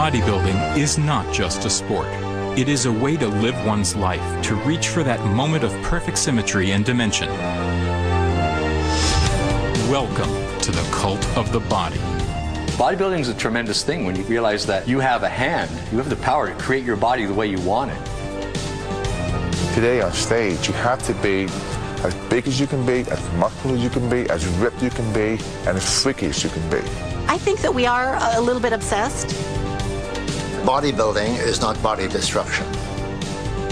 Bodybuilding is not just a sport. It is a way to live one's life, to reach for that moment of perfect symmetry and dimension. Welcome to the cult of the body. Bodybuilding is a tremendous thing when you realize that you have a hand, you have the power to create your body the way you want it. Today on stage, you have to be as big as you can be, as muscular as you can be, as ripped you can be, and as freaky as you can be. I think that we are a little bit obsessed. Bodybuilding is not body destruction.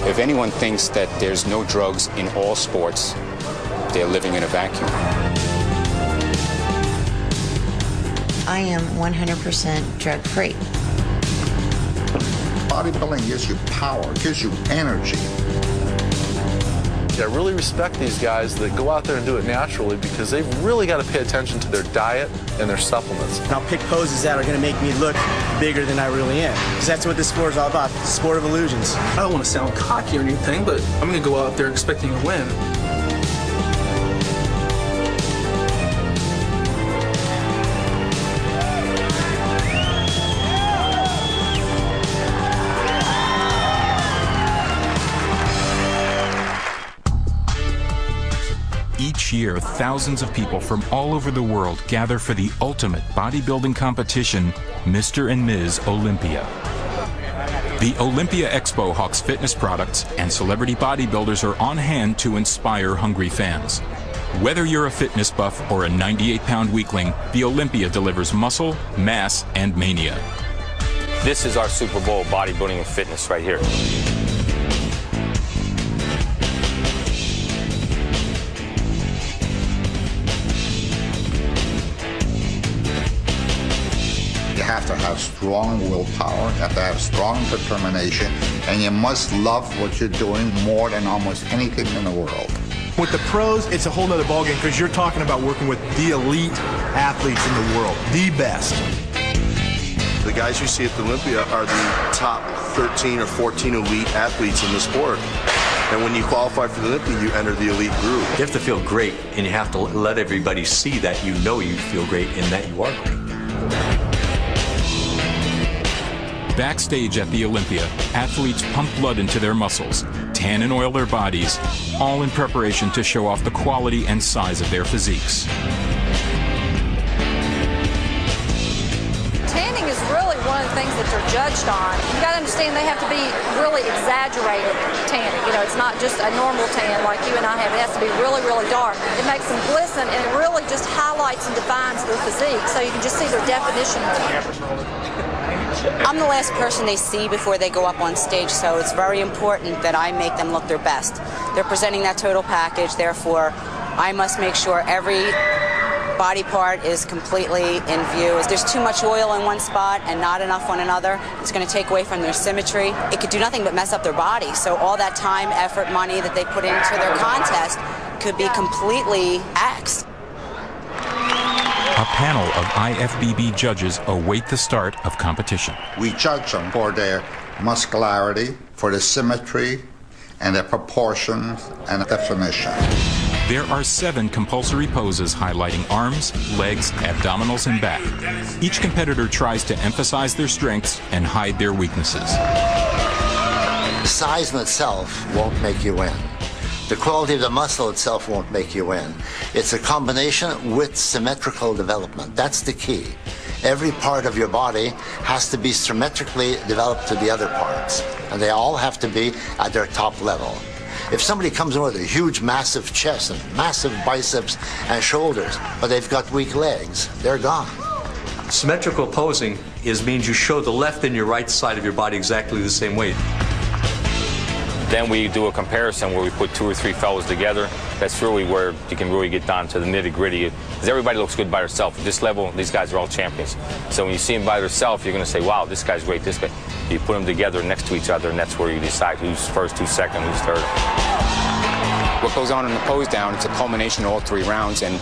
If anyone thinks that there's no drugs in all sports, they're living in a vacuum. I am 100% drug-free. Bodybuilding gives you power, gives you energy. I really respect these guys that go out there and do it naturally because they've really got to pay attention to their diet and their supplements. And I'll pick poses that are going to make me look bigger than I really am. Because that's what this sport is all about. It's a sport of illusions. I don't want to sound cocky or anything, but I'm going to go out there expecting to win. Each year, thousands of people from all over the world gather for the ultimate bodybuilding competition, Mr. and Ms. Olympia. The Olympia Expo hawks fitness products, and celebrity bodybuilders are on hand to inspire hungry fans. Whether you're a fitness buff or a 98-pound weakling, the Olympia delivers muscle, mass, and mania. This is our Super Bowl bodybuilding and fitness right here. You have to have strong willpower, you have to have strong determination, and you must love what you're doing more than almost anything in the world. With the pros, it's a whole nother ballgame because you're talking about working with the elite athletes in the world, the best. The guys you see at the Olympia are the top 13 or 14 elite athletes in the sport. And when you qualify for the Olympia, you enter the elite group. You have to feel great, and you have to let everybody see that you know you feel great and that you are great. Backstage at the Olympia, athletes pump blood into their muscles, tan and oil their bodies, all in preparation to show off the quality and size of their physiques. Tanning is really one of the things that they're judged on. You got to understand they have to be really exaggerated tanning. You know, it's not just a normal tan like you and I have. It has to be really, really dark. It makes them glisten, and it really just highlights and defines their physique, so you can just see their definition. I'm the last person they see before they go up on stage, so it's very important that I make them look their best. They're presenting that total package, therefore I must make sure every body part is completely in view. If there's too much oil in one spot and not enough on another, it's going to take away from their symmetry. It could do nothing but mess up their body, so all that time, effort, money that they put into their contest could be completely axed. A panel of IFBB judges await the start of competition. We judge them for their muscularity, for the symmetry, and their proportions and definition. There are 7 compulsory poses highlighting arms, legs, abdominals, and back. Each competitor tries to emphasize their strengths and hide their weaknesses. Size in itself won't make you win. The quality of the muscle itself won't make you win. It's a combination with symmetrical development. That's the key. Every part of your body has to be symmetrically developed to the other parts, and they all have to be at their top level. If somebody comes in with a huge, massive chest and massive biceps and shoulders, but they've got weak legs, they're gone. Symmetrical posing means you show the left and your right side of your body exactly the same way. Then we do a comparison where we put 2 or 3 fellows together. That's really where you can really get down to the nitty-gritty. Because everybody looks good by herself. At this level, these guys are all champions. So when you see them by themselves, you're going to say, wow, this guy's great, this guy. You put them together next to each other, and that's where you decide who's first, who's second, who's third. What goes on in the pose down, it's a culmination of all 3 rounds, and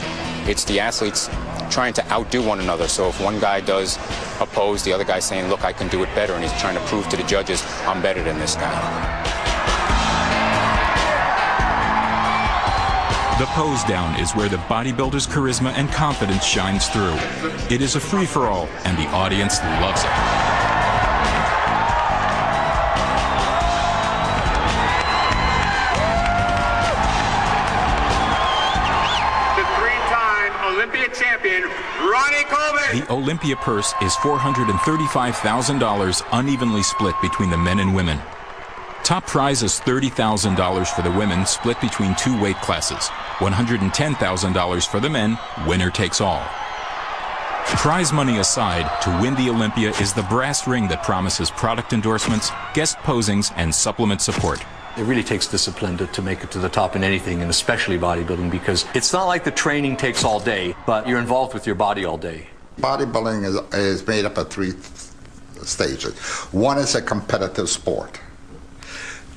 it's the athletes trying to outdo one another. So if one guy does a pose, the other guy's saying, look, I can do it better, and he's trying to prove to the judges, I'm better than this guy. The pose down is where the bodybuilder's charisma and confidence shines through. It is a free-for-all, and the audience loves it. The Olympia purse is $435,000 unevenly split between the men and women. Top prize is $30,000 for the women, split between 2 weight classes. $110,000 for the men, winner takes all. Prize money aside, to win the Olympia is the brass ring that promises product endorsements, guest posings, and supplement support. It really takes discipline to make it to the top in anything, and especially bodybuilding, because it's not like the training takes all day, but you're involved with your body all day. Bodybuilding is made up of 3 stages. 1 is a competitive sport.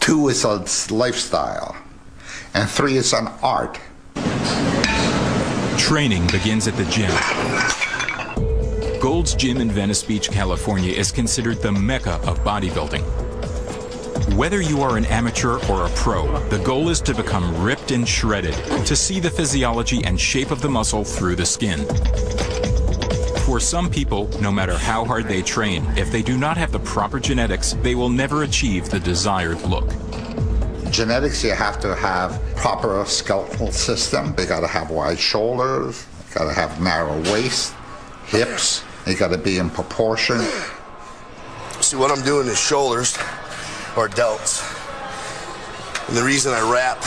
2 is a lifestyle. And 3 is an art. Training begins at the gym. Gold's Gym in Venice Beach, California is considered the mecca of bodybuilding. Whether you are an amateur or a pro, the goal is to become ripped and shredded, to see the physiology and shape of the muscle through the skin. For some people, no matter how hard they train, if they do not have the proper genetics, they will never achieve the desired look. Genetics, you have to have proper skeletal system. They got to have wide shoulders, got to have narrow waist, hips. They got to be in proportion. See, what I'm doing is shoulders or delts. And the reason I wrap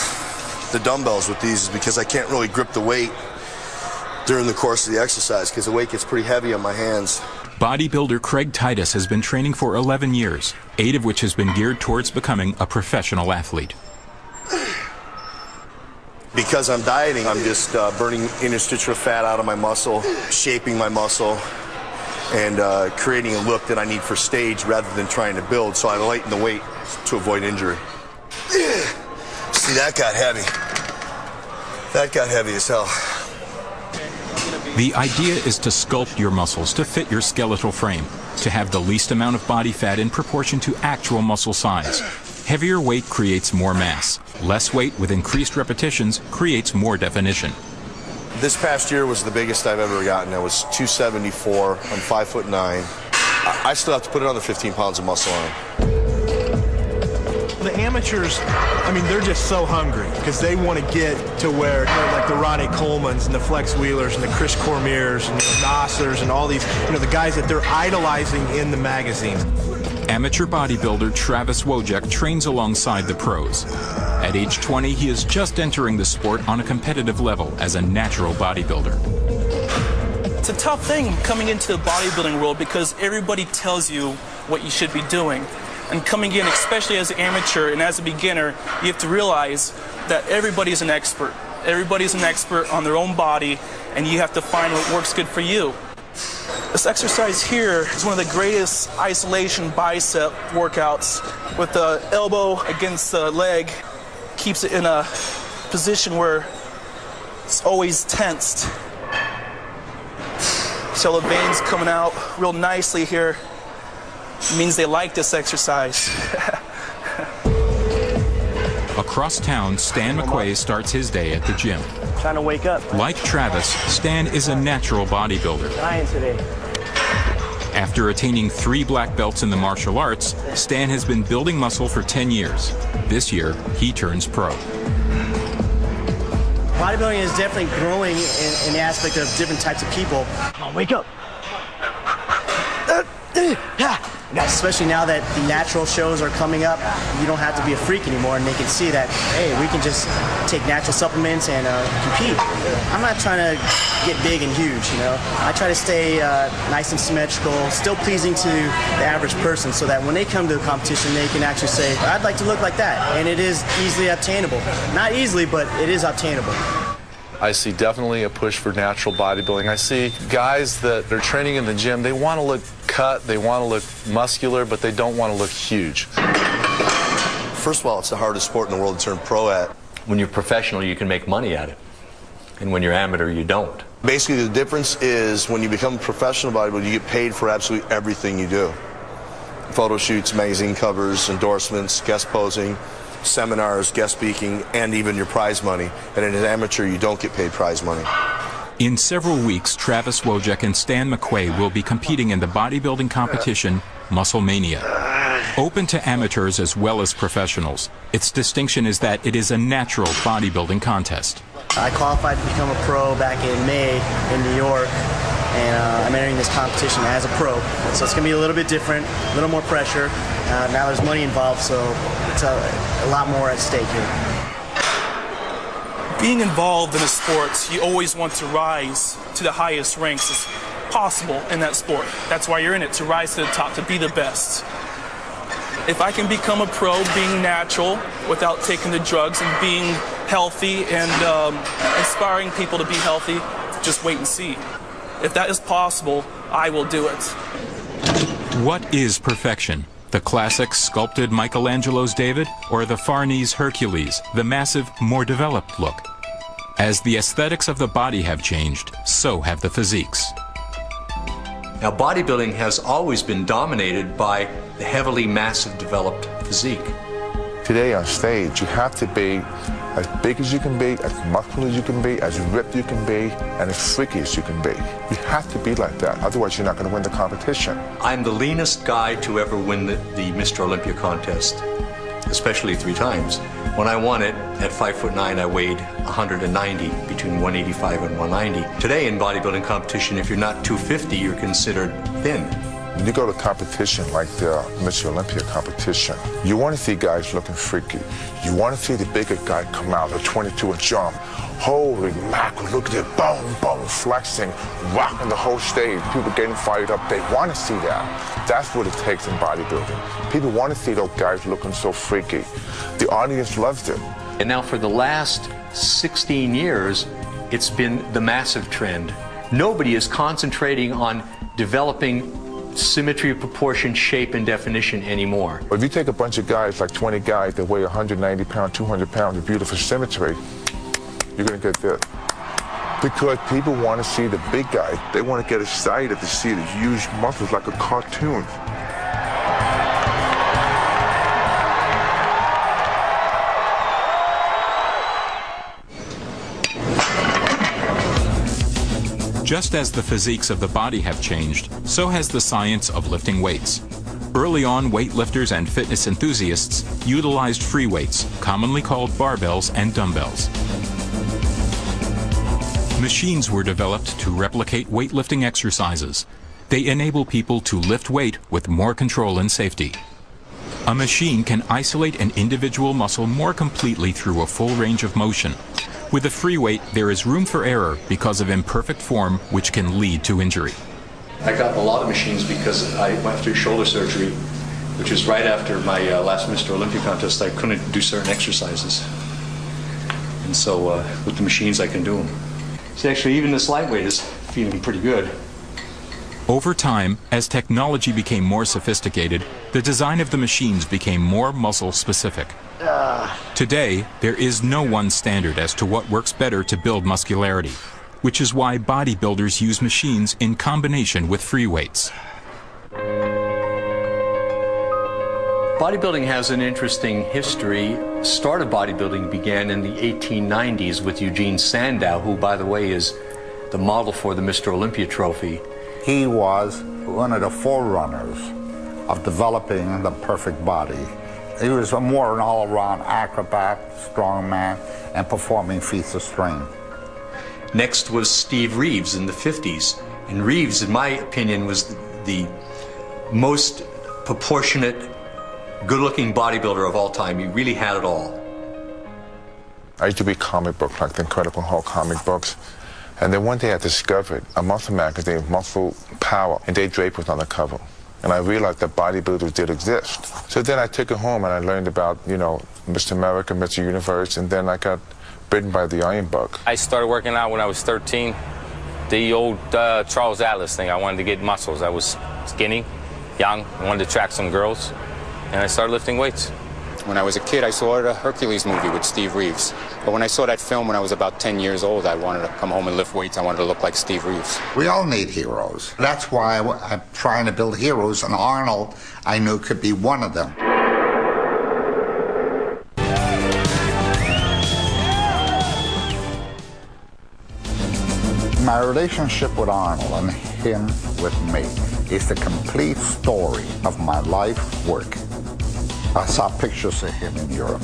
the dumbbells with these is because I can't really grip the weight during the course of the exercise because the weight gets pretty heavy on my hands. Bodybuilder Craig Titus has been training for 11 years, 8 of which has been geared towards becoming a professional athlete. Because I'm dieting, I'm just burning interstitial fat out of my muscle, shaping my muscle, and creating a look that I need for stage rather than trying to build, so I lighten the weight to avoid injury. See, that got heavy. That got heavy as hell. The idea is to sculpt your muscles to fit your skeletal frame, to have the least amount of body fat in proportion to actual muscle size. Heavier weight creates more mass. Less weight with increased repetitions creates more definition. This past year was the biggest I've ever gotten. I was 274. I'm 5'9". I still have to put another 15 pounds of muscle on. The amateurs, I mean, they're just so hungry because they want to get to where, you know, like the Ronnie Colemans and the Flex Wheelers and the Chris Cormiers and the Nassers and all these, you know, the guys that they're idolizing in the magazines. Amateur bodybuilder Travis Wojek trains alongside the pros. At age 20, he is just entering the sport on a competitive level as a natural bodybuilder. It's a tough thing coming into the bodybuilding world because everybody tells you what you should be doing. And coming in, especially as an amateur and as a beginner, you have to realize that everybody's an expert. Everybody's an expert on their own body, and you have to find what works good for you. This exercise here is one of the greatest isolation bicep workouts with the elbow against the leg. Keeps it in a position where it's always tensed. So the veins coming out real nicely here. It means they like this exercise. Across town, Stan McQuay starts his day at the gym. Trying to wake up. Like Travis, Stan is a natural bodybuilder. Dying today. After attaining 3 black belts in the martial arts, Stan has been building muscle for 10 years. This year, he turns pro. Bodybuilding is definitely growing in the aspect of different types of people. Come on, wake up. Especially now that the natural shows are coming up, you don't have to be a freak anymore, and they can see that, hey, we can just take natural supplements and compete. I'm not trying to get big and huge, you know. I try to stay nice and symmetrical, still pleasing to the average person, so that when they come to the competition, they can actually say, I'd like to look like that, and it is easily obtainable. Not easily, but it is obtainable. I see definitely a push for natural bodybuilding. I see guys that are training in the gym, they want to look cut, they want to look muscular, but they don't want to look huge. First of all, it's the hardest sport in the world to turn pro at. When you're professional, you can make money at it. And when you're amateur, you don't. Basically, the difference is when you become a professional bodybuilder, you get paid for absolutely everything you do. Photo shoots, magazine covers, endorsements, guest posing, seminars, guest speaking, and even your prize money. And as an amateur, you don't get paid prize money. In several weeks, Travis Wojek and Stan McQuay will be competing in the bodybuilding competition, Muscle Mania. Open to amateurs as well as professionals. Its distinction is that it is a natural bodybuilding contest. I qualified to become a pro back in May in New York. and I'm entering this competition as a pro. So it's going to be a little bit different, a little more pressure. Now there's money involved, so it's a lot more at stake here. Being involved in a sport, you always want to rise to the highest ranks as possible in that sport. That's why you're in it, to rise to the top, to be the best. If I can become a pro being natural without taking the drugs and being healthy and inspiring people to be healthy, just wait and see. If that is possible, I will do it. What is perfection? The classic sculpted Michelangelo's David, or the Farnese Hercules, the massive, more developed look? As the aesthetics of the body have changed, so have the physiques. Now, bodybuilding has always been dominated by the heavily massive developed physique. Today on stage, you have to be as big as you can be, as muscular as you can be, as ripped you can be, and as freaky as you can be. You have to be like that, otherwise you're not going to win the competition. I'm the leanest guy to ever win the Mr. Olympia contest, especially 3 times. When I won it, at 5'9", I weighed 190, between 185 and 190. Today in bodybuilding competition, if you're not 250, you're considered thin. When you go to competition like the Mr. Olympia competition, you want to see guys looking freaky. You want to see the bigger guy come out, a 22-inch jump. Holy mackerel, look at it, boom, boom, flexing, rocking the whole stage. People getting fired up. They want to see that. That's what it takes in bodybuilding. People want to see those guys looking so freaky. The audience loves it. And now for the last 16 years, it's been the massive trend. Nobody is concentrating on developing symmetry of proportion, shape, and definition anymore. If you take a bunch of guys, like 20 guys that weigh 190 pounds, 200 pounds of beautiful symmetry, you're going to get this. Because people want to see the big guy. They want to get excited to see the huge muscles like a cartoon. Just as the physiques of the body have changed, so has the science of lifting weights. Early on, weightlifters and fitness enthusiasts utilized free weights, commonly called barbells and dumbbells. Machines were developed to replicate weightlifting exercises. They enable people to lift weight with more control and safety. A machine can isolate an individual muscle more completely through a full range of motion. With a free weight, there is room for error because of imperfect form, which can lead to injury. I got a lot of machines because I went through shoulder surgery, which was right after my last Mr. Olympia contest. I couldn't do certain exercises. And so with the machines, I can do them. See, actually, even this lightweight is feeling pretty good. Over time, as technology became more sophisticated, the design of the machines became more muscle-specific. Today, there is no one standard as to what works better to build muscularity, which is why bodybuilders use machines in combination with free weights. Bodybuilding has an interesting history. Start of bodybuilding began in the 1890s with Eugene Sandow, who, by the way, is the model for the Mr. Olympia trophy. He was one of the forerunners of developing the perfect body. He was more an all-around acrobat, strongman, and performing feats of strength. Next was Steve Reeves in the 50s. And Reeves, in my opinion, was the most proportionate, good-looking bodybuilder of all time. He really had it all. I used to read comic books, like the Incredible Hulk comic books. And then one day I discovered a muscle magazine, Muscle Power, and Dave Draper was on the cover. And I realized that bodybuilders did exist. So then I took it home and I learned about, you know, Mr. America, Mr. Universe, and then I got bitten by the iron bug. I started working out when I was 13. The old Charles Atlas thing, I wanted to get muscles. I was skinny, young, I wanted to attract some girls, and I started lifting weights. When I was a kid, I saw the Hercules movie with Steve Reeves. But when I saw that film when I was about 10 years old, I wanted to come home and lift weights. I wanted to look like Steve Reeves. We all need heroes. That's why I'm trying to build heroes, and Arnold, I knew, could be one of them. My relationship with Arnold and him with me is the complete story of my life work. I saw pictures of him in Europe.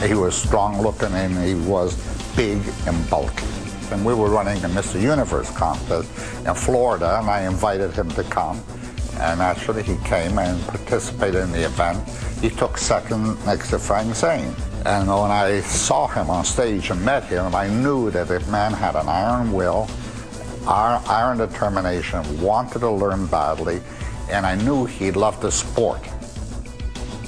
He was strong looking and he was big and bulky. And we were running the Mr. Universe contest in Florida, and I invited him to come. And actually, he came and participated in the event. He took second next to Frank Zane. And when I saw him on stage and met him, I knew that the man had an iron will, iron determination, wanted to learn badly, and I knew he loved the sport.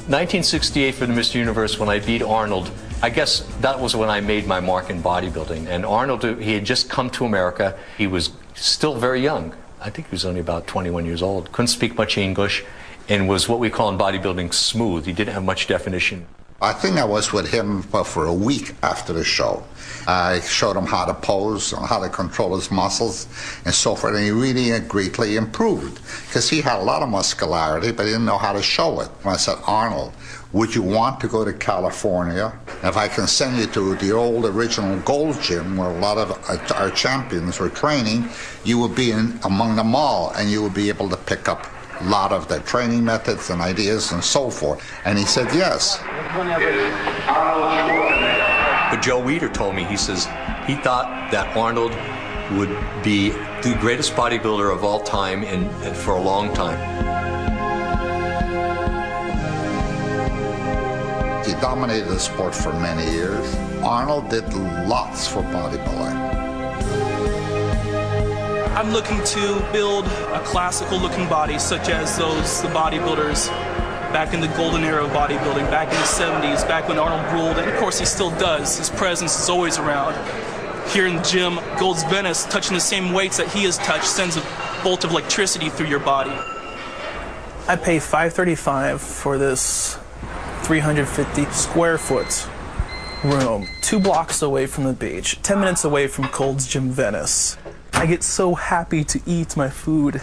1968 for the Mr. Universe, when I beat Arnold, I guess that was when I made my mark in bodybuilding. And Arnold, he had just come to America. He was still very young. I think he was only about 21 years old. Couldn't speak much English and was what we call in bodybuilding smooth. He didn't have much definition. I think I was with him for a week after the show. I showed him how to pose, how to control his muscles, and so forth, and he really greatly improved, because he had a lot of muscularity, but he didn't know how to show it. And I said, Arnold, would you want to go to California? If I can send you to the old original Gold Gym, where a lot of our champions were training, you would be among them all, and you would be able to pick up a lot of their training methods and ideas and so forth. And he said yes. But Joe Weider told me, he says, he thought that Arnold would be the greatest bodybuilder of all time and for a long time. He dominated the sport for many years. Arnold did lots for bodybuilding. I'm looking to build a classical looking body such as the bodybuilders back in the golden era of bodybuilding, back in the 70s, back when Arnold ruled, and of course he still does. His presence is always around. Here in the gym, Gold's Venice, touching the same weights that he has touched, sends a bolt of electricity through your body. I pay $535 for this 350 square foot room, 2 blocks away from the beach, 10 minutes away from Gold's Gym Venice. I get so happy to eat my food.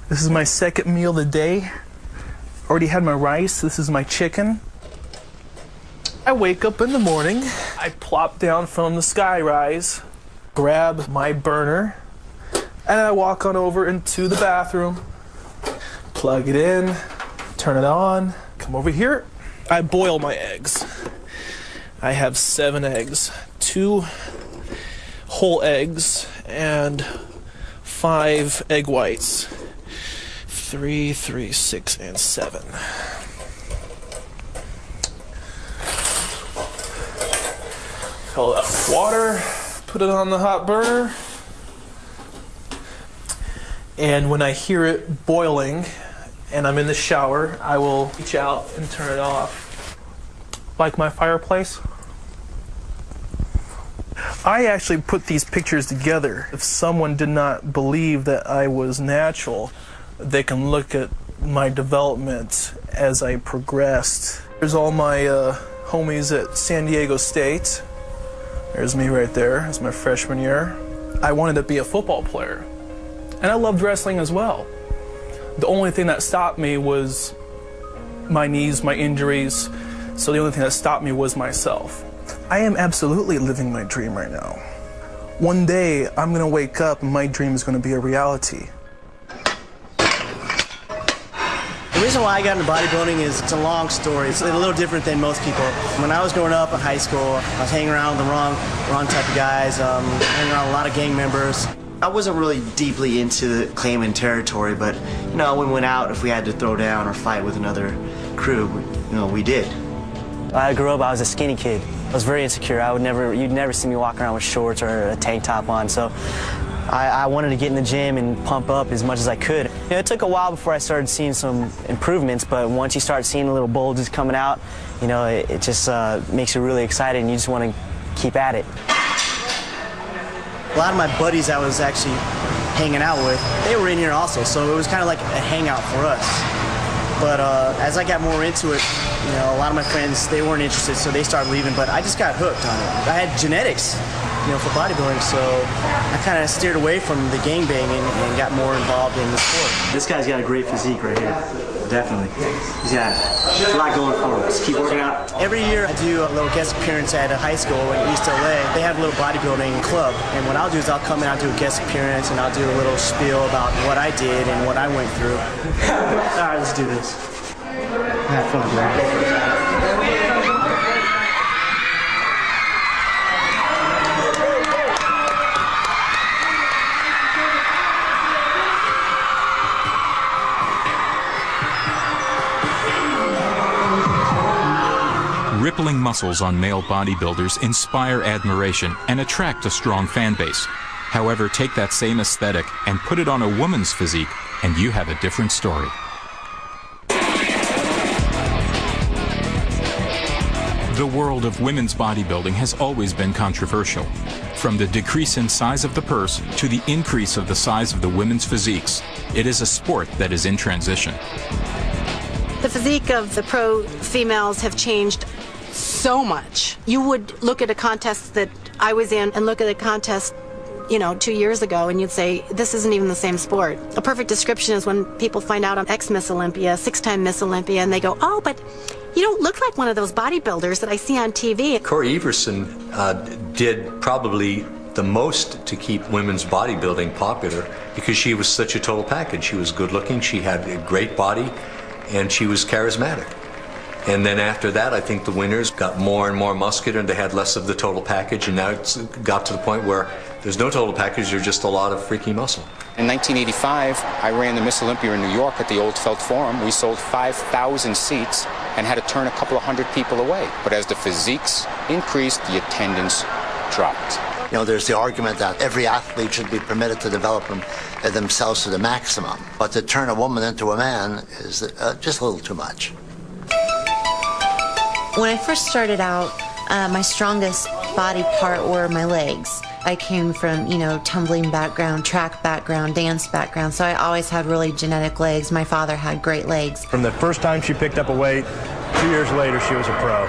This is my second meal of the day. Already had my rice. This is my chicken. I wake up in the morning. I plop down from the skyrise, grab my burner, and I walk on over into the bathroom, plug it in, turn it on, come over here. I boil my eggs. I have 7 eggs, 2 whole eggs, and 5 egg whites. 3, 6, and 7. Fill up water, put it on the hot burner, and when I hear it boiling and I'm in the shower, I will reach out and turn it off. Like my fireplace. I actually put these pictures together. If someone did not believe that I was natural, they can look at my development as I progressed. There's all my homies at San Diego State. There's me right there. That's my freshman year. I wanted to be a football player, and I loved wrestling as well. The only thing that stopped me was my knees, my injuries, so the only thing that stopped me was myself. I am absolutely living my dream right now. One day, I'm going to wake up and my dream is going to be a reality. The reason why I got into bodybuilding is it's a long story. It's a little different than most people. When I was growing up in high school, I was hanging around with the wrong type of guys, hanging around a lot of gang members. I wasn't really deeply into claiming territory, but you know, when we went out, if we had to throw down or fight with another crew, you know, we did. I grew up, I was a skinny kid. I was very insecure. You'd never see me walking around with shorts or a tank top on, so I wanted to get in the gym and pump up as much as I could. You know, it took a while before I started seeing some improvements, but once you start seeing the little bulges coming out, you know, it just makes you really excited and you just want to keep at it. A lot of my buddies I was actually hanging out with, they were in here also, so it was kind of like a hangout for us. But as I got more into it, you know, a lot of my friends, they weren't interested, so they started leaving, but I just got hooked on it. I had genetics, you know, for bodybuilding, so I kind of steered away from the gangbanging and got more involved in the sport. This guy's got a great physique right here. Definitely. He's got a lot going for him. Just keep working out. Every year I do a little guest appearance at a high school in East LA. They have a little bodybuilding club, and what I'll do is I'll come in, I'll do a guest appearance, and I'll do a little spiel about what I did and what I went through. All right, let's do this. Have fun, man. rippling muscles on male bodybuilders inspire admiration and attract a strong fan base. However, take that same aesthetic and put it on a woman's physique, and you have a different story. The world of women's bodybuilding has always been controversial. From the decrease in size of the purse to the increase of the size of the women's physiques, it is a sport that is in transition. The physique of the pro females have changed so much. You would look at a contest that I was in and look at a contest, 2 years ago, and you'd say, this isn't even the same sport. A perfect description is when people find out I'm ex-Miss Olympia, 6-time Miss Olympia, and they go, oh, but you don't look like one of those bodybuilders that I see on TV. Corey Everson did probably the most to keep women's bodybuilding popular because she was such a total package. She was good looking, she had a great body, and she was charismatic. And then after that, I think the winners got more and more muscular and they had less of the total package, and now it's got to the point where there's no total package, there's just a lot of freaky muscle. In 1985, I ran the Miss Olympia in New York at the Old Felt Forum. We sold 5,000 seats and had to turn a couple of hundred people away. But as the physiques increased, the attendance dropped. There's the argument that every athlete should be permitted to develop themselves to the maximum. But to turn a woman into a man is just a little too much. When I first started out, my strongest body part were my legs. I came from, tumbling background, track background, dance background, so I always had really genetic legs. My father had great legs. From the first time she picked up a weight, 2 years later she was a pro.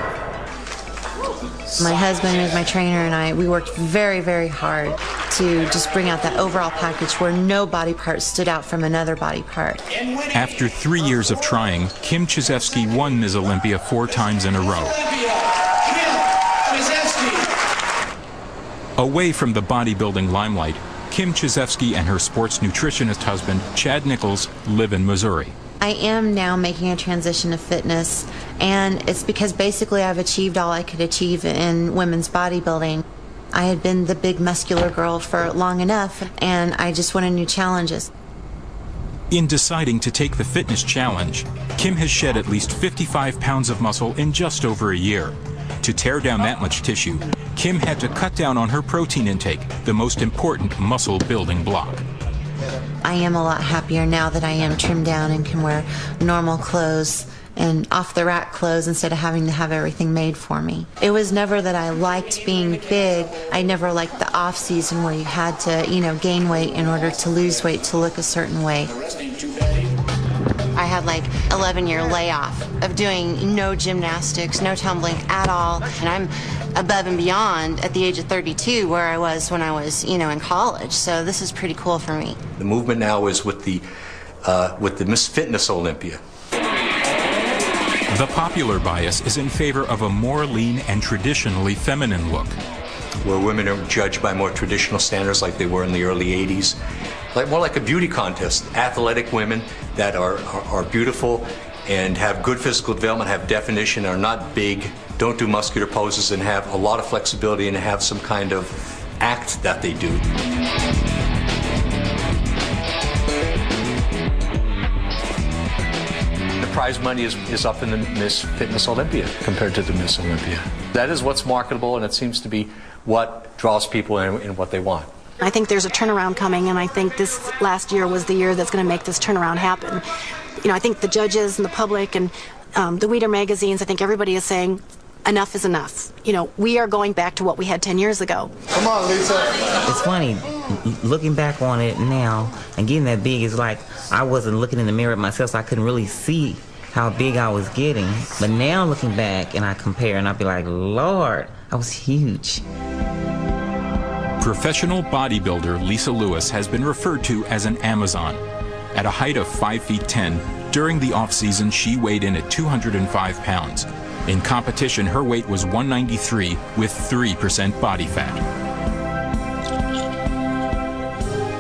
My husband is my trainer, and we worked very, very hard to just bring out that overall package where no body part stood out from another body part. After 3 years of trying, Kim Chizevsky won Ms. Olympia 4 times in a row. Away from the bodybuilding limelight, Kim Chizevsky and her sports nutritionist husband, Chad Nichols, live in Missouri. I am now making a transition to fitness, and it's because basically I've achieved all I could achieve in women's bodybuilding. I had been the big muscular girl for long enough, and I just wanted new challenges. In deciding to take the fitness challenge, Kim has shed at least 55 pounds of muscle in just over a year. To tear down that much tissue, Kim had to cut down on her protein intake, the most important muscle building block. I am a lot happier now that I am trimmed down and can wear normal clothes and off-the-rack clothes instead of having to have everything made for me. It was never that I liked being big. I never liked the off-season where you had to, gain weight in order to lose weight to look a certain way. I had like 11-year layoff of doing no gymnastics, no tumbling at all, and I'm above and beyond at the age of 32 where I was when I was, in college. So this is pretty cool for me. The movement now is with the Miss Fitness Olympia. The popular bias is in favor of a more lean and traditionally feminine look, where women are judged by more traditional standards like they were in the early 80s. More like a beauty contest. Athletic women that are beautiful and have good physical development, have definition, are not big, don't do muscular poses, and have a lot of flexibility and have some kind of act that they do. The prize money is up in the Miss Fitness Olympia compared to the Miss Olympia. That is what's marketable, and it seems to be what draws people in and what they want. I think there's a turnaround coming, and I think this last year was the year that's going to make this turnaround happen. I think the judges and the public and the Weider magazines, I think everybody is saying enough is enough. We are going back to what we had 10 years ago. Come on, Lisa. It's funny, looking back on it now and getting that big, is like I wasn't looking in the mirror at myself, so I couldn't really see how big I was getting. But now looking back and I compare, and I'll be like, Lord, I was huge. Professional bodybuilder Lisa Lewis has been referred to as an Amazon. At a height of 5 feet 10, during the off-season she weighed in at 205 pounds. In competition, her weight was 193 with 3% body fat.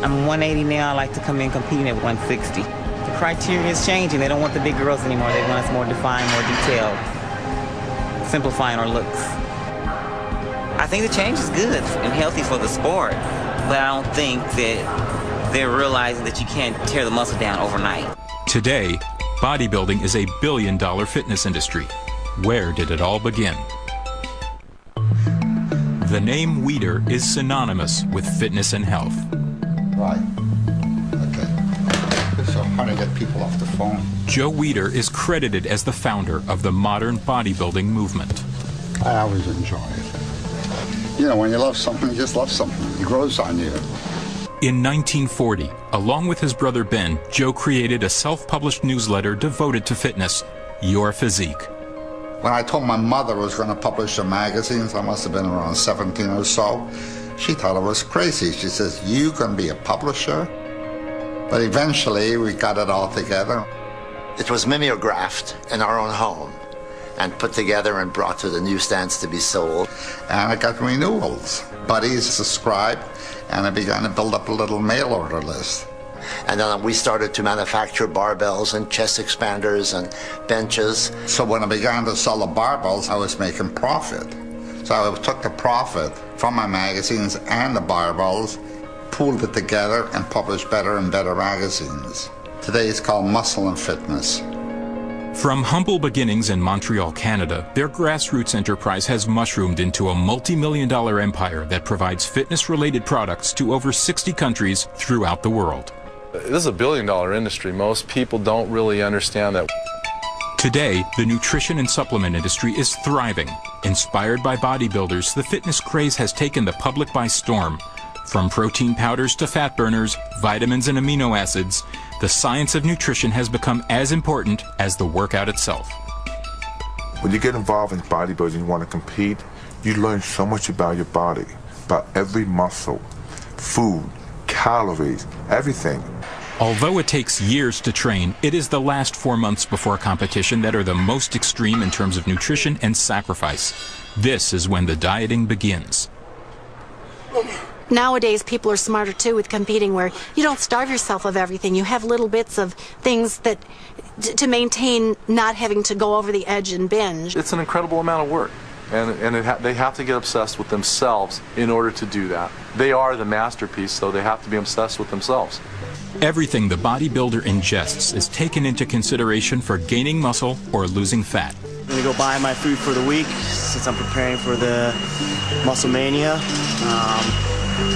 I'm 180 now. I like to come in competing at 160. The criteria is changing. They don't want the big girls anymore. They want us more defined, more detailed, simplifying our looks. I think the change is good and healthy for the sport, but I don't think that they're realizing that you can't tear the muscle down overnight. Today, bodybuilding is a billion-dollar fitness industry. Where did it all begin? The name Weider is synonymous with fitness and health. Right. Okay. So how to get people off the phone. Joe Weider is credited as the founder of the modern bodybuilding movement. I always enjoy it. You know, when you love something, you just love something. It grows on you. In 1940, along with his brother Ben, Joe created a self-published newsletter devoted to fitness, Your Physique. When I told my mother I was going to publish a magazine, I must have been around 17 or so, she thought I was crazy. She says, "You going to be a publisher?" But eventually, we got it all together. It was mimeographed in our own home and put together and brought to the newsstands to be sold. And I got renewals. Buddies subscribed, and I began to build up a little mail order list. And then we started to manufacture barbells and chest expanders and benches. So when I began to sell the barbells, I was making profit. So I took the profit from my magazines and the barbells, pooled it together, and published better and better magazines. Today it's called Muscle and Fitness. From humble beginnings in Montreal, Canada, their grassroots enterprise has mushroomed into a multi-million-dollar empire that provides fitness-related products to over 60 countries throughout the world. This is a billion-dollar industry. Most people don't really understand that. Today, the nutrition and supplement industry is thriving. Inspired by bodybuilders, the fitness craze has taken the public by storm. From protein powders to fat burners, vitamins and amino acids, the science of nutrition has become as important as the workout itself. When you get involved in bodybuilding, you want to compete, you learn so much about your body, about every muscle, food, calories, everything. Although it takes years to train, it is the last 4 months before competition that are the most extreme in terms of nutrition and sacrifice. This is when the dieting begins. Nowadays, people are smarter too with competing, where you don't starve yourself of everything. You have little bits of things that to maintain not having to go over the edge and binge. It's an incredible amount of work, and they have to get obsessed with themselves in order to do that. They are the masterpiece, so they have to be obsessed with themselves. Everything the bodybuilder ingests is taken into consideration for gaining muscle or losing fat. I'm going to go buy my food for the week since I'm preparing for the Muscle Mania.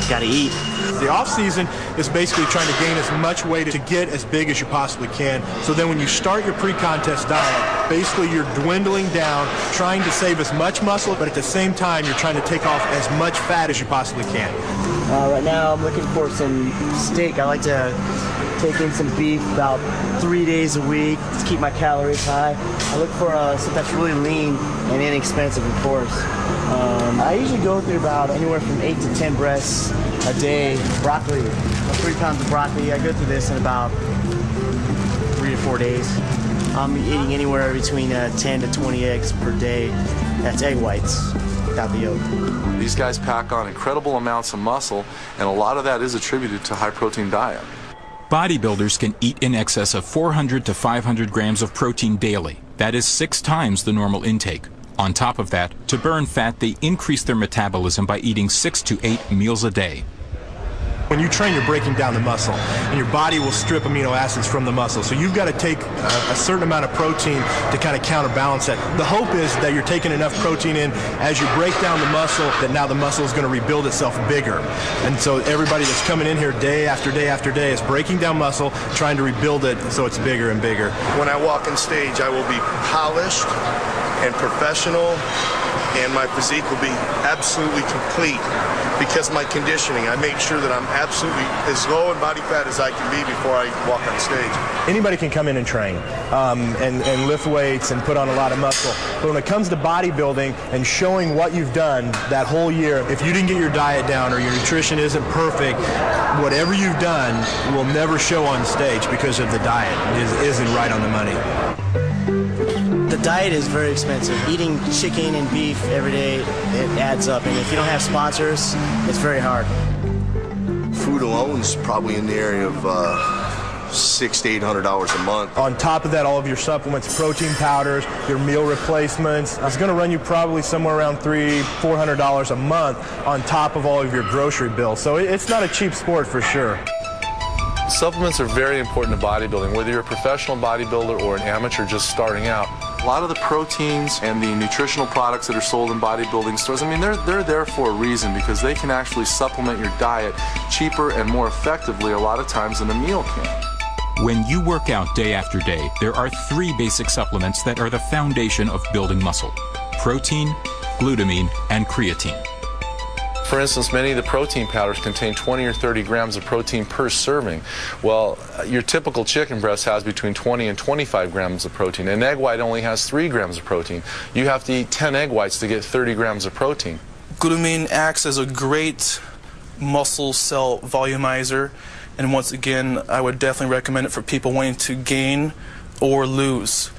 Got to eat. The off season is basically trying to gain as much weight to get as big as you possibly can. So then when you start your pre-contest diet, basically you're dwindling down, trying to save as much muscle, but at the same time you're trying to take off as much fat as you possibly can. Right now I'm looking for some steak. I like to take in some beef about 3 days a week to keep my calories high. I look for stuff that's really lean and inexpensive, of course. I usually go through about anywhere from 8 to 10 breasts a day. Broccoli, 3 pounds of broccoli. I go through this in about 3 to 4 days. I'm eating anywhere between 10 to 20 eggs per day. That's egg whites without the yolk. These guys pack on incredible amounts of muscle, and a lot of that is attributed to high-protein diet. Bodybuilders can eat in excess of 400 to 500 grams of protein daily. That is 6 times the normal intake. On top of that, to burn fat, they increase their metabolism by eating 6 to 8 meals a day. When you train, you're breaking down the muscle, and your body will strip amino acids from the muscle. So you've got to take a certain amount of protein to kind of counterbalance that. The hope is that you're taking enough protein in as you break down the muscle, that now the muscle is going to rebuild itself bigger. And so everybody that's coming in here day after day after day is breaking down muscle, trying to rebuild it so it's bigger and bigger. When I walk on stage, I will be polished and professional, and my physique will be absolutely complete because of my conditioning. I make sure that I'm absolutely as low in body fat as I can be before I walk on stage. Anybody can come in and train and lift weights and put on a lot of muscle. But when it comes to bodybuilding and showing what you've done that whole year, if you didn't get your diet down or your nutrition isn't perfect, whatever you've done will never show on stage because of the diet. It isn't right on the money. The diet is very expensive. Eating chicken and beef every day, it adds up. And if you don't have sponsors, it's very hard. Food alone is probably in the area of $600 to $800 a month. On top of that, all of your supplements, protein powders, your meal replacements, it's going to run you probably somewhere around $300 to $400 a month on top of all of your grocery bills. So it's not a cheap sport for sure. Supplements are very important to bodybuilding. Whether you're a professional bodybuilder or an amateur just starting out, A lot of the proteins and the nutritional products that are sold in bodybuilding stores, I mean, they're there for a reason, because they can actually supplement your diet cheaper and more effectively a lot of times than a meal can. When you work out day after day, there are 3 basic supplements that are the foundation of building muscle: protein, glutamine, and creatine. For instance, many of the protein powders contain 20 or 30 grams of protein per serving. Well, your typical chicken breast has between 20 and 25 grams of protein. An egg white only has 3 grams of protein. You have to eat 10 egg whites to get 30 grams of protein. Glutamine acts as a great muscle cell volumizer, and once again, I would definitely recommend it for people wanting to gain or lose.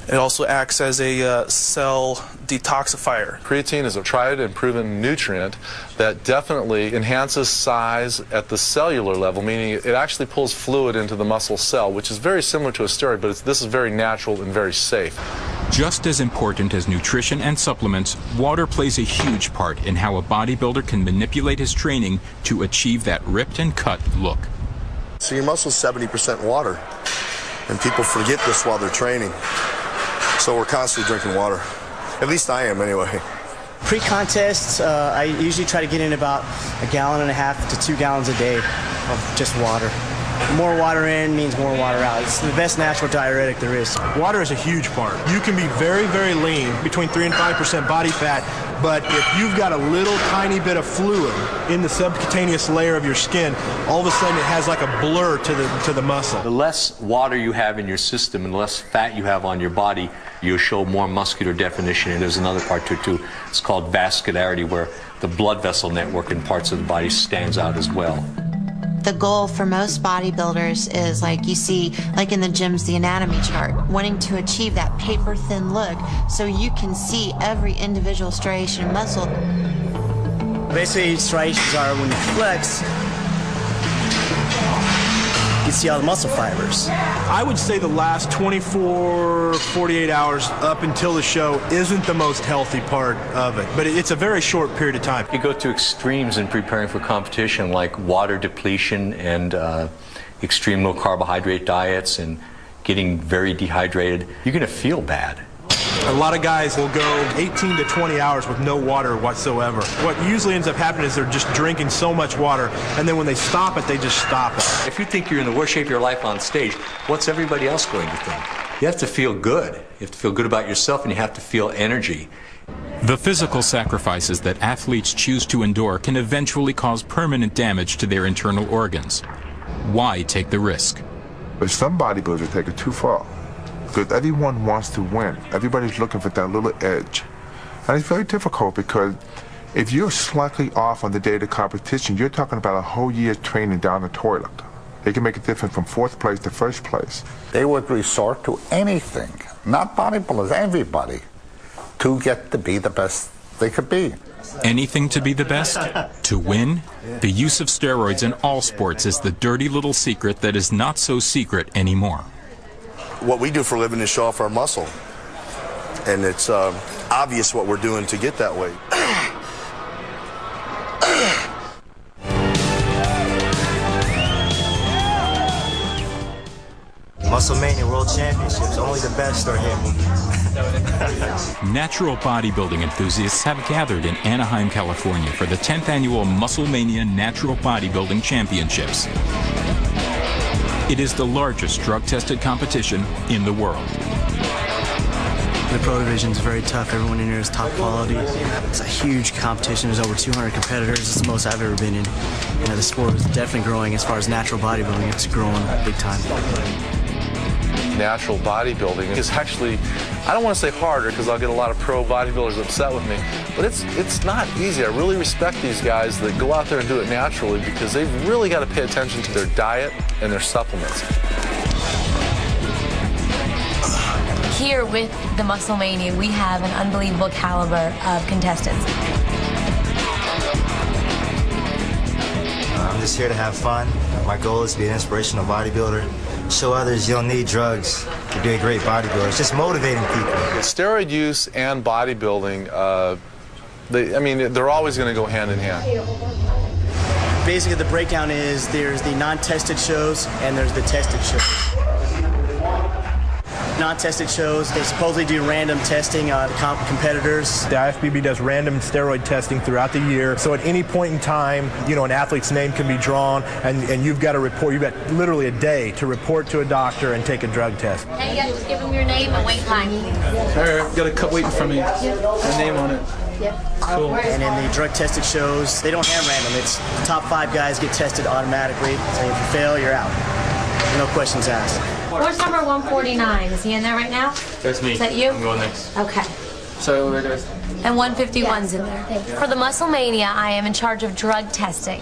It also acts as a cell detoxifier. Creatine is a tried and proven nutrient that definitely enhances size at the cellular level, meaning it actually pulls fluid into the muscle cell, which is very similar to a steroid, but this is very natural and very safe. Just as important as nutrition and supplements, water plays a huge part in how a bodybuilder can manipulate his training to achieve that ripped and cut look. So your muscle's 70% water, and people forget this while they're training. So we're constantly drinking water. At least I am, anyway. Pre-contest, I usually try to get in about 1.5 gallons to 2 gallons a day of just water. More water in means more water out. It's the best natural diuretic there is. Water is a huge part. You can be very, very lean, between 3 and 5% body fat, but if you've got a little tiny bit of fluid in the subcutaneous layer of your skin, all of a sudden it has like a blur to the muscle. The less water you have in your system and the less fat you have on your body, you'll show more muscular definition. And there's another part to it too. It's called vascularity, where the blood vessel network in parts of the body stands out as well. The goal for most bodybuilders is, like you see, like in the gyms, the anatomy chart, wanting to achieve that paper-thin look so you can see every individual striation of muscle. Basically, striations are when you flex, you can see all the muscle fibers. I would say the last 24, 48 hours up until the show isn't the most healthy part of it, but it's a very short period of time. You go to extremes in preparing for competition, like water depletion and extreme low carbohydrate diets and getting very dehydrated. You're going to feel bad. A lot of guys will go 18 to 20 hours with no water whatsoever. What usually ends up happening is they're just drinking so much water, and then when they stop it, they just stop it. If you think you're in the worst shape of your life on stage, what's everybody else going to think? You have to feel good. You have to feel good about yourself, and you have to feel energy. The physical sacrifices that athletes choose to endure can eventually cause permanent damage to their internal organs. Why take the risk? But some bodybuilders take it too far. Because everyone wants to win. Everybody's looking for that little edge. And it's very difficult because if you're slightly off on the day of the competition, you're talking about a whole year's training down the toilet. It can make a difference from 4th place to 1st place. They would resort to anything, not bodybuilders, everybody, to get to be the best they could be. Anything to be the best? To win? The use of steroids in all sports is the dirty little secret that is not so secret anymore. What we do for a living is show off our muscle. And it's obvious what we're doing to get that way. Muscle-Mania World Championships, only the best are here. Natural bodybuilding enthusiasts have gathered in Anaheim, California for the 10th annual Muscle-Mania Natural Bodybuilding Championships. It is the largest drug-tested competition in the world. The pro division is very tough. Everyone in here is top quality. It's a huge competition. There's over 200 competitors. It's the most I've ever been in. You know, the sport is definitely growing. As far as natural bodybuilding, it's growing big time. Natural bodybuilding is actually, I don't want to say harder because I'll get a lot of pro bodybuilders upset with me, but it's not easy. I really respect these guys that go out there and do it naturally because they've really got to pay attention to their diet and their supplements. Here with the Muscle-Mania, we have an unbelievable caliber of contestants. I'm just here to have fun. My goal is to be an inspirational bodybuilder. Show others you don't need drugs to be a great bodybuilder. It's just motivating people. Steroid use and bodybuilding, they're always going to go hand in hand. Basically, the breakdown is there's the non-tested shows and there's the tested shows. non-tested shows. They supposedly do random testing on competitors. The IFBB does random steroid testing throughout the year, so at any point in time, you know, an athlete's name can be drawn, and you've got to report. You've got literally a day to report to a doctor and take a drug test. And you just give them your name and wait line. All right, got a cup waiting for me. A name on it. Cool. And in the drug tested shows, they don't have random. It's the top 5 guys get tested automatically. So if you fail, you're out. No questions asked. Where's number 149? Is he in there right now? That's me. Is that you? I'm going next. Okay. So where goes? And 151's in there. For the Musclemania, I am in charge of drug testing.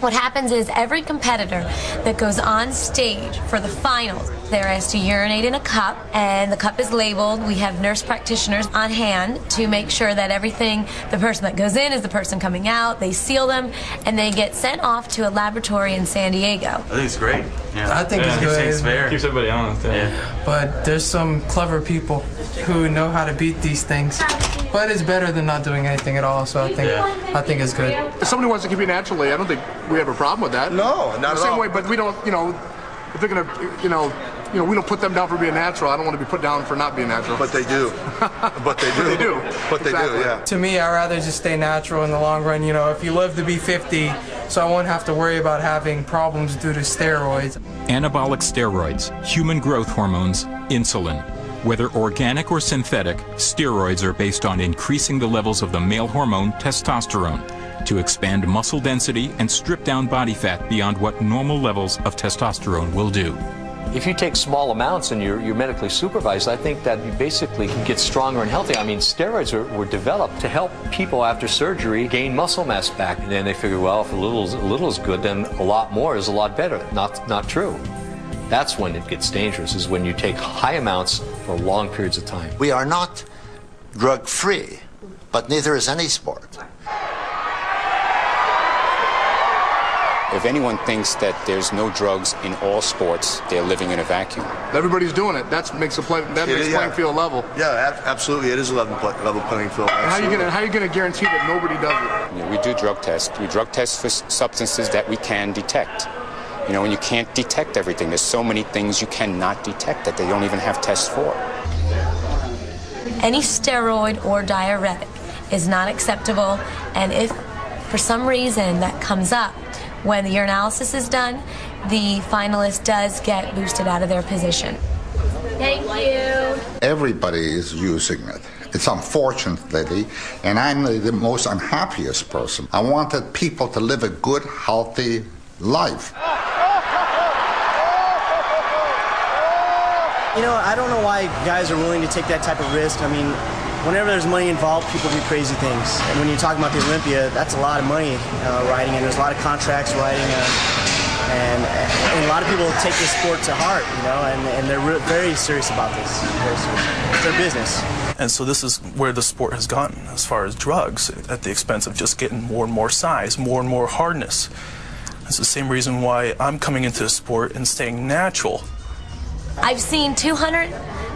What happens is every competitor that goes on stage for the finals, they're asked to urinate in a cup, and the cup is labeled. We have nurse practitioners on hand to make sure that everything, the person that goes in is the person coming out. They seal them, and they get sent off to a laboratory in San Diego. I think it's great. Yeah. I think it's good. It's fair. Keeps everybody honest. Yeah. But there's some clever people who know how to beat these things. But it's better than not doing anything at all, so I think it's good. If somebody wants to compete naturally, I don't think we have a problem with that. No, not at all. The same way, but we don't, you know, if they're going to, you know, we don't put them down for being natural. I don't want to be put down for not being natural. But they do. But they do. They do. But they Exactly. do, yeah. To me, I'd rather just stay natural in the long run. You know, if you live to be 50, so I won't have to worry about having problems due to steroids. Anabolic steroids, human growth hormones, insulin. Whether organic or synthetic, steroids are based on increasing the levels of the male hormone testosterone to expand muscle density and strip down body fat beyond what normal levels of testosterone will do. If you take small amounts and you're medically supervised, I think that you basically can get stronger and healthier. I mean, steroids were developed to help people after surgery gain muscle mass back. And then they figure, well, if a little is good, then a lot more is a lot better. Not true. That's when it gets dangerous, is when you take high amounts for long periods of time. We are not drug-free, but neither is any sport. If anyone thinks that there's no drugs in all sports, they're living in a vacuum. Everybody's doing it. That makes playing field level. Yeah, absolutely. It is a level playing field. And how are you going to guarantee that nobody does it? You know, we do drug tests. We drug test for substances that we can detect. You know, and you can't detect everything. There's so many things you cannot detect that they don't even have tests for. Any steroid or diuretic is not acceptable, and if for some reason that comes up when the urinalysis is done, the finalist does get boosted out of their position. Thank you. Everybody is using it. It's unfortunate, lady, and I'm the most unhappiest person. I wanted people to live a good, healthy life. You know, I don't know why guys are willing to take that type of risk. I mean, whenever there's money involved, people do crazy things. And when you're talking about the Olympia, that's a lot of money riding, and there's a lot of contracts riding, and a lot of people take this sport to heart, you know, and they're very serious about this. Very serious. It's their business. And so this is where the sport has gotten as far as drugs, at the expense of just getting more and more size, more and more hardness. It's the same reason why I'm coming into the sport and staying natural. I've seen 200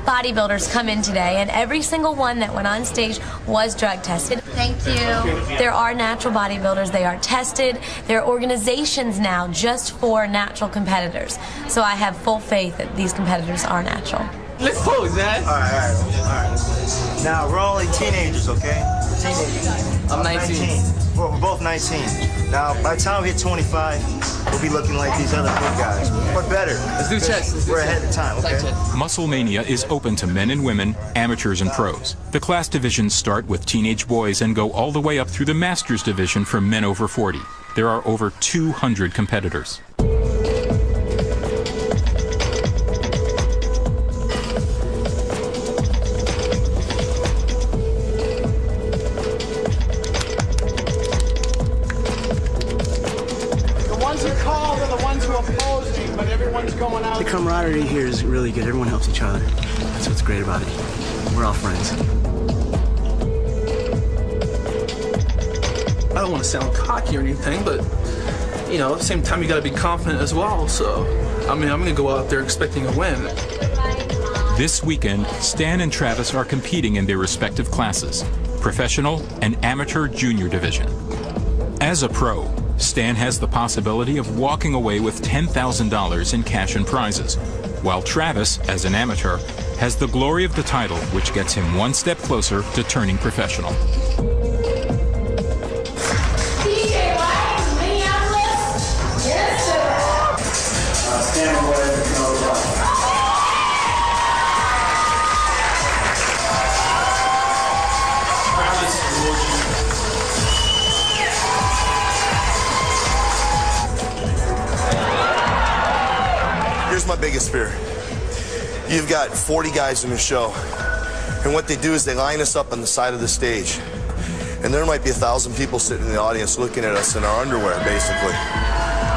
bodybuilders come in today, and every single one that went on stage was drug tested. Thank you. There are natural bodybuilders. They are tested. There are organizations now just for natural competitors. So I have full faith that these competitors are natural. Let's pose, man. All right. Now, we're only teenagers, okay? Teenagers. I'm 19. We're both 19. Now, by the time we hit 25, we'll be looking like these other big guys. But better. Let's do chest. We're ahead of time, okay? Musclemania is open to men and women, amateurs and pros. The class divisions start with teenage boys and go all the way up through the Masters division for men over 40. There are over 200 competitors. The camaraderie here is really good. Everyone helps each other. That's what's great about it. We're all friends. I don't want to sound cocky or anything, but, you know, at the same time, you got to be confident as well. So, I mean, I'm going to go out there expecting a win. This weekend, Stan and Travis are competing in their respective classes, professional and amateur junior division. As a pro, Stan has the possibility of walking away with $10,000 in cash and prizes, while Travis, as an amateur, has the glory of the title, which gets him one step closer to turning professional. Here's my biggest fear. You've got 40 guys in the show, and what they do is they line us up on the side of the stage, and there might be 1,000 people sitting in the audience looking at us in our underwear, basically.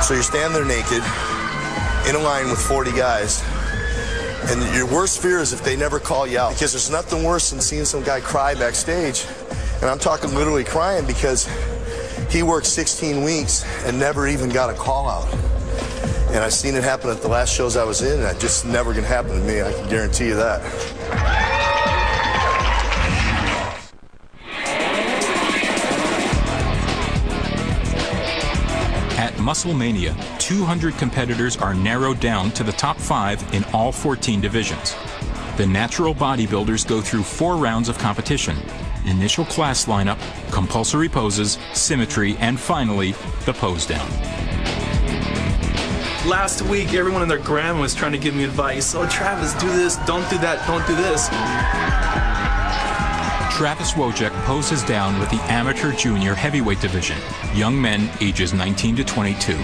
So you're standing there naked, in a line with 40 guys, and your worst fear is if they never call you out, because there's nothing worse than seeing some guy cry backstage, and I'm talking literally crying because he worked 16 weeks and never even got a call out. And I've seen it happen at the last shows I was in, and it's just never gonna happen to me, I can guarantee you that. At Musclemania, 200 competitors are narrowed down to the top 5 in all 14 divisions. The natural bodybuilders go through 4 rounds of competition: initial class lineup, compulsory poses, symmetry, and finally, the pose down. Last week, everyone and their grandma was trying to give me advice. Oh, Travis, do this, don't do that, don't do this. Travis Wojcik poses down with the amateur junior heavyweight division, young men ages 19 to 22.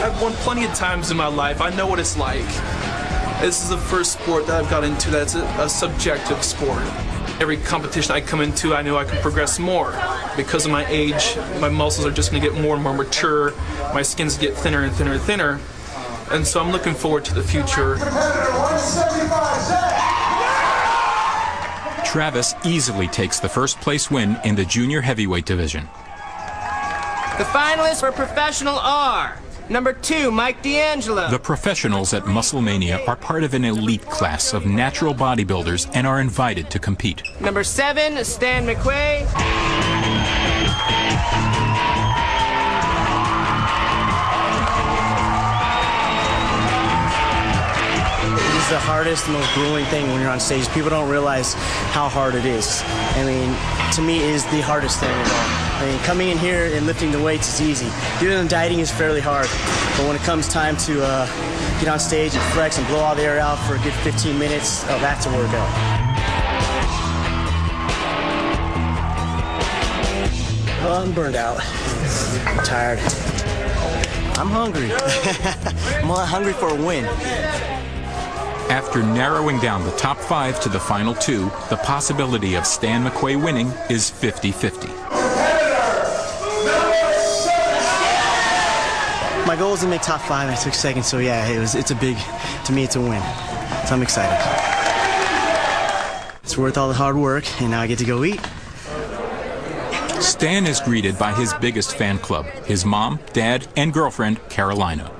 I've won plenty of times in my life. I know what it's like. This is the first sport that I've got into that's a subjective sport. Every competition I come into, I knew I could progress more. Because of my age, my muscles are just going to get more and more mature. My skins get thinner and thinner and thinner. And so I'm looking forward to the future. Travis easily takes the first place win in the junior heavyweight division. The finalists for professional are number 2, Mike D'Angelo. The professionals at Musclemania are part of an elite class of natural bodybuilders and are invited to compete. Number 7, Stan McQuay. This is the hardest, most grueling thing when you're on stage. People don't realize how hard it is. I mean, to me, it is the hardest thing of all. I mean, coming in here and lifting the weights is easy. Doing the dieting is fairly hard. But when it comes time to get on stage and flex and blow all the air out for a good 15 minutes, oh, that's a workout. Oh, I'm burned out. I'm tired. I'm hungry. I'm hungry for a win. After narrowing down the top 5 to the final 2, the possibility of Stan McQuay winning is 50-50. My goal is to make top 5. I took second, so yeah, it's a big, to me, it's a win. So I'm excited. It's worth all the hard work, and now I get to go eat. Stan is greeted by his biggest fan club, his mom, dad, and girlfriend, Carolina.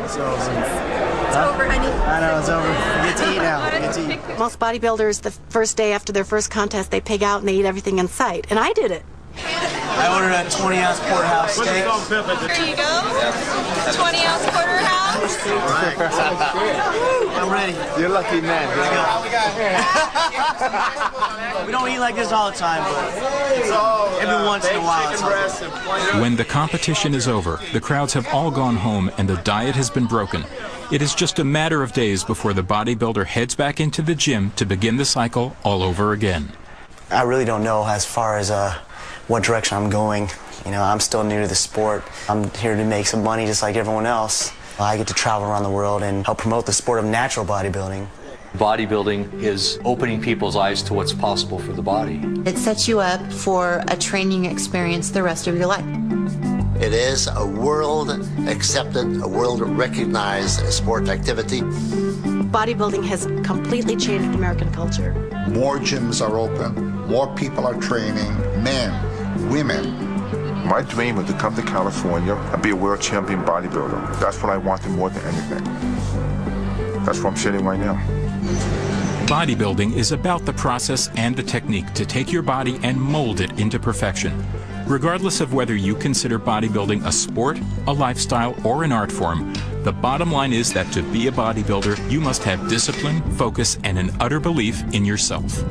It's over, honey. I know, it's over. We get to eat now. We get to eat. Most bodybuilders, the first day after their first contest, they pig out and they eat everything in sight. And I did it. I ordered a 20-ounce porterhouse steak. Here you go. 20-ounce porterhouse. I'm ready. You're a lucky man. We don't eat like this all the time, but every once in a while it's okay. When the competition is over, the crowds have all gone home and the diet has been broken. It is just a matter of days before the bodybuilder heads back into the gym to begin the cycle all over again. I really don't know as far as what direction I'm going. You know, I'm still new to the sport. I'm here to make some money just like everyone else. I get to travel around the world and help promote the sport of natural bodybuilding. Bodybuilding is opening people's eyes to what's possible for the body. It sets you up for a training experience the rest of your life. It is a world-accepted, a world-recognized sport activity. Bodybuilding has completely changed American culture. More gyms are open, more people are training, men, women. My dream was to come to California and be a world champion bodybuilder. That's what I wanted more than anything. That's where I'm sitting right now. Bodybuilding is about the process and the technique to take your body and mold it into perfection. Regardless of whether you consider bodybuilding a sport, a lifestyle, or an art form, The bottom line is that to be a bodybuilder, you must have discipline, focus, and an utter belief in yourself.